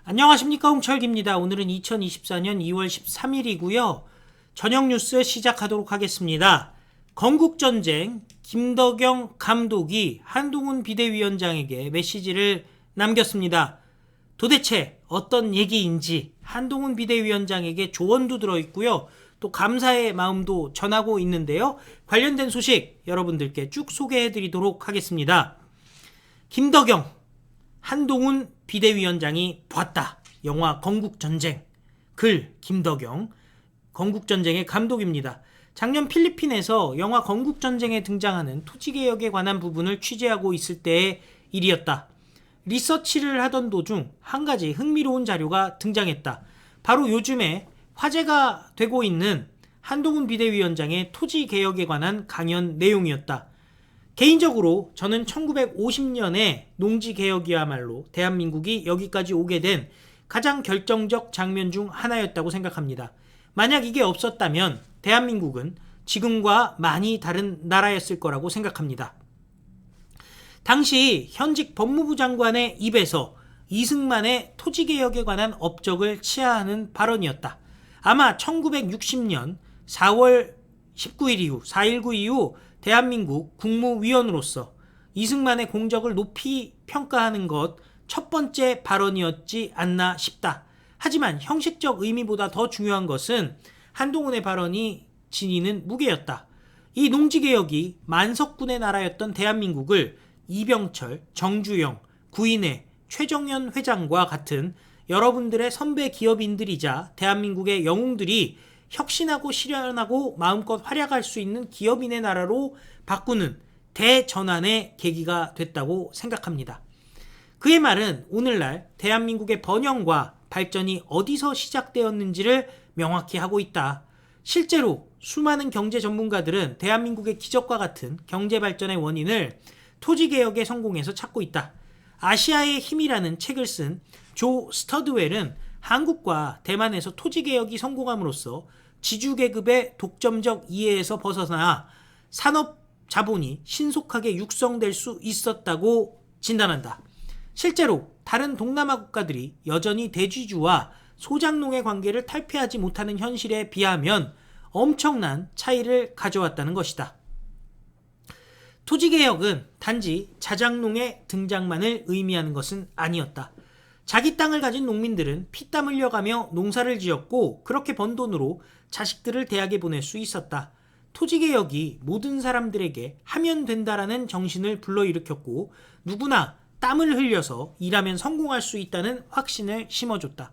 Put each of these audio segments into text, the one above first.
안녕하십니까, 홍철기입니다. 오늘은 2024년 2월 13일이고요. 저녁 뉴스 시작하도록 하겠습니다. 건국전쟁 김덕영 감독이 한동훈 비대위원장에게 메시지를 남겼습니다. 도대체 어떤 얘기인지 한동훈 비대위원장에게 조언도 들어있고요. 또 감사의 마음도 전하고 있는데요. 관련된 소식 여러분들께 쭉 소개해드리도록 하겠습니다. 김덕영, 한동훈 비대위원장이 보았다. 영화 건국전쟁. 글 김덕영, 건국전쟁의 감독입니다. 작년 필리핀에서 영화 건국전쟁에 등장하는 토지개혁에 관한 부분을 취재하고 있을 때의 일이었다. 리서치를 하던 도중 한 가지 흥미로운 자료가 등장했다. 바로 요즘에 화제가 되고 있는 한동훈 비대위원장의 토지개혁에 관한 강연 내용이었다. 개인적으로 저는 1950년에 농지개혁이야말로 대한민국이 여기까지 오게 된 가장 결정적 장면 중 하나였다고 생각합니다. 만약 이게 없었다면 대한민국은 지금과 많이 다른 나라였을 거라고 생각합니다. 당시 현직 법무부 장관의 입에서 이승만의 토지개혁에 관한 업적을 치하하는 발언이었다. 아마 1960년 4월 19일 이후 4.19 이후 대한민국 국무위원으로서 이승만의 공적을 높이 평가하는 것 첫 번째 발언이었지 않나 싶다. 하지만 형식적 의미보다 더 중요한 것은 한동훈의 발언이 지니는 무게였다. 이 농지개혁이 만석군의 나라였던 대한민국을 이병철, 정주영, 구인회, 최정연 회장과 같은 여러분들의 선배 기업인들이자 대한민국의 영웅들이 혁신하고 실현하고 마음껏 활약할 수 있는 기업인의 나라로 바꾸는 대전환의 계기가 됐다고 생각합니다. 그의 말은 오늘날 대한민국의 번영과 발전이 어디서 시작되었는지를 명확히 하고 있다. 실제로 수많은 경제 전문가들은 대한민국의 기적과 같은 경제 발전의 원인을 토지개혁의 성공에서 찾고 있다. 아시아의 힘이라는 책을 쓴 조 스터드웰은 한국과 대만에서 토지개혁이 성공함으로써 지주계급의 독점적 이해에서 벗어나 산업 자본이 신속하게 육성될 수 있었다고 진단한다. 실제로 다른 동남아 국가들이 여전히 대지주와 소장농의 관계를 탈피하지 못하는 현실에 비하면 엄청난 차이를 가져왔다는 것이다. 토지개혁은 단지 자작농의 등장만을 의미하는 것은 아니었다. 자기 땅을 가진 농민들은 피땀 흘려가며 농사를 지었고 그렇게 번 돈으로 자식들을 대학에 보낼 수 있었다. 토지개혁이 모든 사람들에게 하면 된다라는 정신을 불러일으켰고 누구나 땀을 흘려서 일하면 성공할 수 있다는 확신을 심어줬다.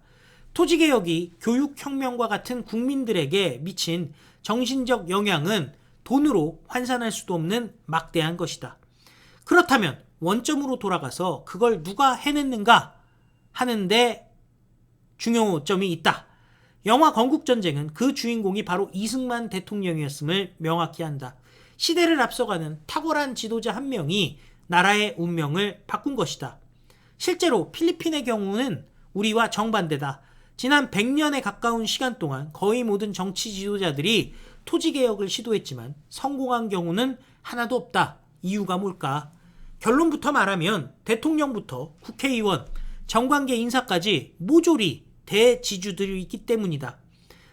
토지개혁이 교육혁명과 같은 국민들에게 미친 정신적 영향은 돈으로 환산할 수도 없는 막대한 것이다. 그렇다면 원점으로 돌아가서 그걸 누가 해냈는가 하는데 중요점이 있다. 영화 건국전쟁은 그 주인공이 바로 이승만 대통령이었음을 명확히 한다. 시대를 앞서가는 탁월한 지도자 한 명이 나라의 운명을 바꾼 것이다. 실제로 필리핀의 경우는 우리와 정반대다. 지난 100년에 가까운 시간 동안 거의 모든 정치 지도자들이 토지개혁을 시도했지만 성공한 경우는 하나도 없다. 이유가 뭘까? 결론부터 말하면 대통령부터 국회의원, 정관계 인사까지 모조리 대지주들이 있기 때문이다.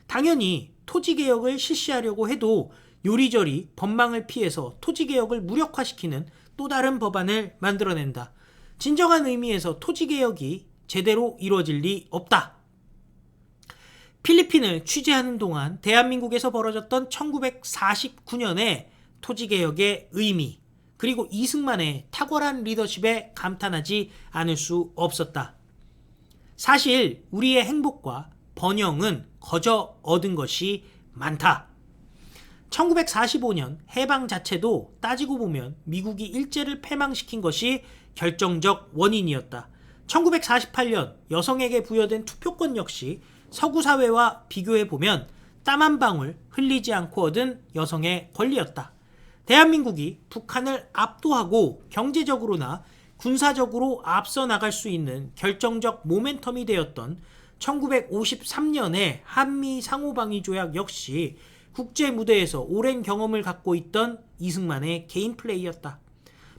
당연히 토지개혁을 실시하려고 해도 요리조리 법망을 피해서 토지개혁을 무력화시키는 또 다른 법안을 만들어낸다. 진정한 의미에서 토지개혁이 제대로 이루어질 리 없다. 필리핀을 취재하는 동안 대한민국에서 벌어졌던 1949년의 토지개혁의 의미, 그리고 이승만의 탁월한 리더십에 감탄하지 않을 수 없었다. 사실 우리의 행복과 번영은 거저 얻은 것이 많다. 1945년 해방 자체도 따지고 보면 미국이 일제를 패망시킨 것이 결정적 원인이었다. 1948년 여성에게 부여된 투표권 역시 서구 사회와 비교해보면 땀 한 방울 흘리지 않고 얻은 여성의 권리였다. 대한민국이 북한을 압도하고 경제적으로나 군사적으로 앞서 나갈 수 있는 결정적 모멘텀이 되었던 1953년의 한미 상호방위 조약 역시 국제 무대에서 오랜 경험을 갖고 있던 이승만의 개인 플레이였다.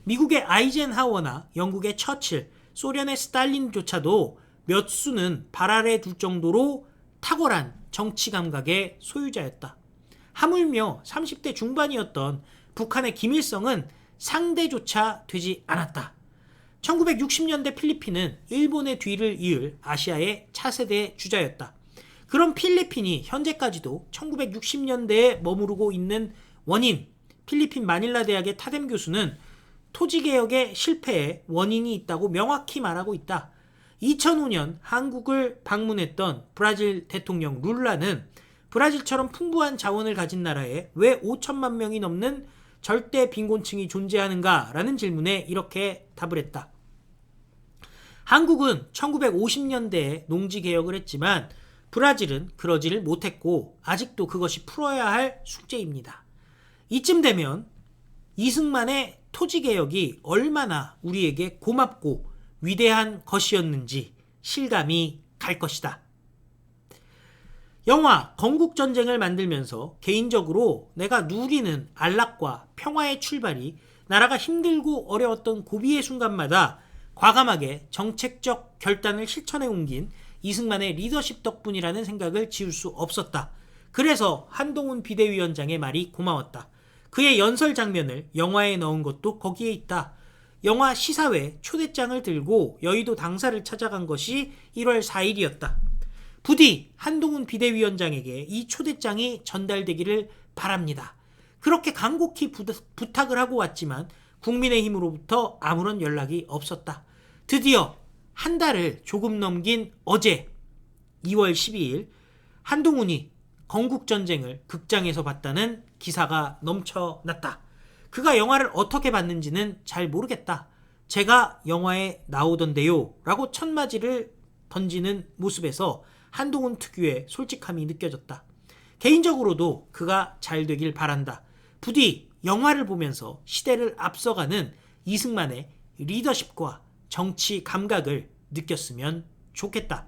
미국의 아이젠하워나 영국의 처칠, 소련의 스탈린조차도 몇 수는 발 아래 둘 정도로 탁월한 정치 감각의 소유자였다. 하물며 30대 중반이었던 북한의 김일성은 상대조차 되지 않았다. 1960년대 필리핀은 일본의 뒤를 이을 아시아의 차세대 주자였다. 그런 필리핀이 현재까지도 1960년대에 머무르고 있는 원인, 필리핀 마닐라 대학의 타뎀 교수는 토지개혁의 실패에 원인이 있다고 명확히 말하고 있다. 2005년 한국을 방문했던 브라질 대통령 룰라는 브라질처럼 풍부한 자원을 가진 나라에 왜 5천만 명이 넘는 절대 빈곤층이 존재하는가라는 질문에 이렇게 답을 했다. 한국은 1950년대에 농지개혁을 했지만 브라질은 그러지를 못했고 아직도 그것이 풀어야 할 숙제입니다. 이쯤 되면 이승만의 토지개혁이 얼마나 우리에게 고맙고 위대한 것이었는지 실감이 갈 것이다. 영화 건국전쟁을 만들면서 개인적으로 내가 누리는 안락과 평화의 출발이 나라가 힘들고 어려웠던 고비의 순간마다 과감하게 정책적 결단을 실천에 옮긴 이승만의 리더십 덕분이라는 생각을 지울 수 없었다. 그래서 한동훈 비대위원장의 말이 고마웠다. 그의 연설 장면을 영화에 넣은 것도 거기에 있다. 영화 시사회 초대장을 들고 여의도 당사를 찾아간 것이 1월 4일이었다. 부디 한동훈 비대위원장에게 이 초대장이 전달되기를 바랍니다. 그렇게 간곡히 부탁을 하고 왔지만 국민의힘으로부터 아무런 연락이 없었다. 드디어 한 달을 조금 넘긴 어제 2월 12일 한동훈이 건국전쟁을 극장에서 봤다는 기사가 넘쳐났다. 그가 영화를 어떻게 봤는지는 잘 모르겠다. 제가 영화에 나오던데요 라고 첫마디를 던지는 모습에서 한동훈 특유의 솔직함이 느껴졌다. 개인적으로도 그가 잘 되길 바란다. 부디 영화를 보면서 시대를 앞서가는 이승만의 리더십과 정치 감각을 느꼈으면 좋겠다.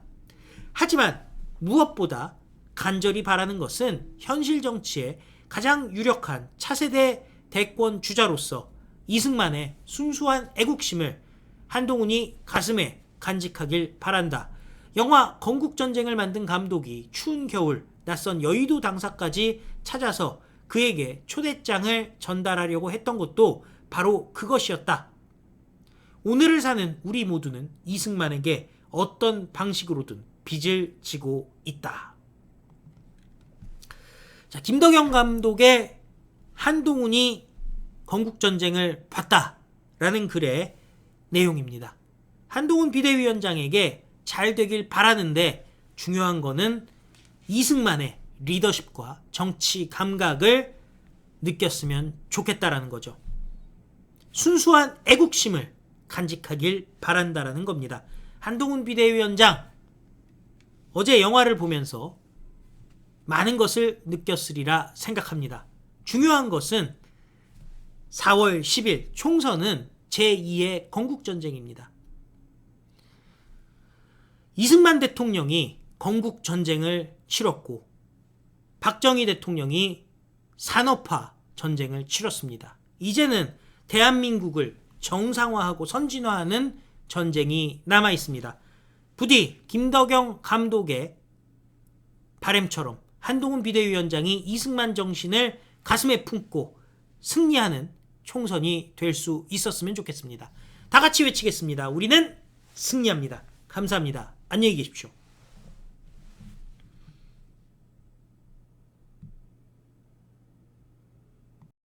하지만 무엇보다 간절히 바라는 것은 현실 정치의 가장 유력한 차세대 대권 주자로서 이승만의 순수한 애국심을 한동훈이 가슴에 간직하길 바란다. 영화 건국전쟁을 만든 감독이 추운 겨울 낯선 여의도 당사까지 찾아서 그에게 초대장을 전달하려고 했던 것도 바로 그것이었다. 오늘을 사는 우리 모두는 이승만에게 어떤 방식으로든 빚을 지고 있다. 자, 김덕영 감독의 한동훈이 건국전쟁을 봤다라는 글의 내용입니다. 한동훈 비대위원장에게 잘 되길 바라는데 중요한 거는 이승만의 리더십과 정치 감각을 느꼈으면 좋겠다라는 거죠. 순수한 애국심을 간직하길 바란다라는 겁니다. 한동훈 비대위원장 어제 영화를 보면서 많은 것을 느꼈으리라 생각합니다. 중요한 것은 4월 10일 총선은 제2의 건국전쟁입니다. 이승만 대통령이 건국전쟁을 치렀고 박정희 대통령이 산업화 전쟁을 치렀습니다. 이제는 대한민국을 정상화하고 선진화하는 전쟁이 남아 있습니다. 부디 김덕영 감독의 바램처럼 한동훈 비대위원장이 이승만 정신을 가슴에 품고 승리하는 총선이 될 수 있었으면 좋겠습니다. 다 같이 외치겠습니다. 우리는 승리합니다. 감사합니다. 안녕히 계십시오.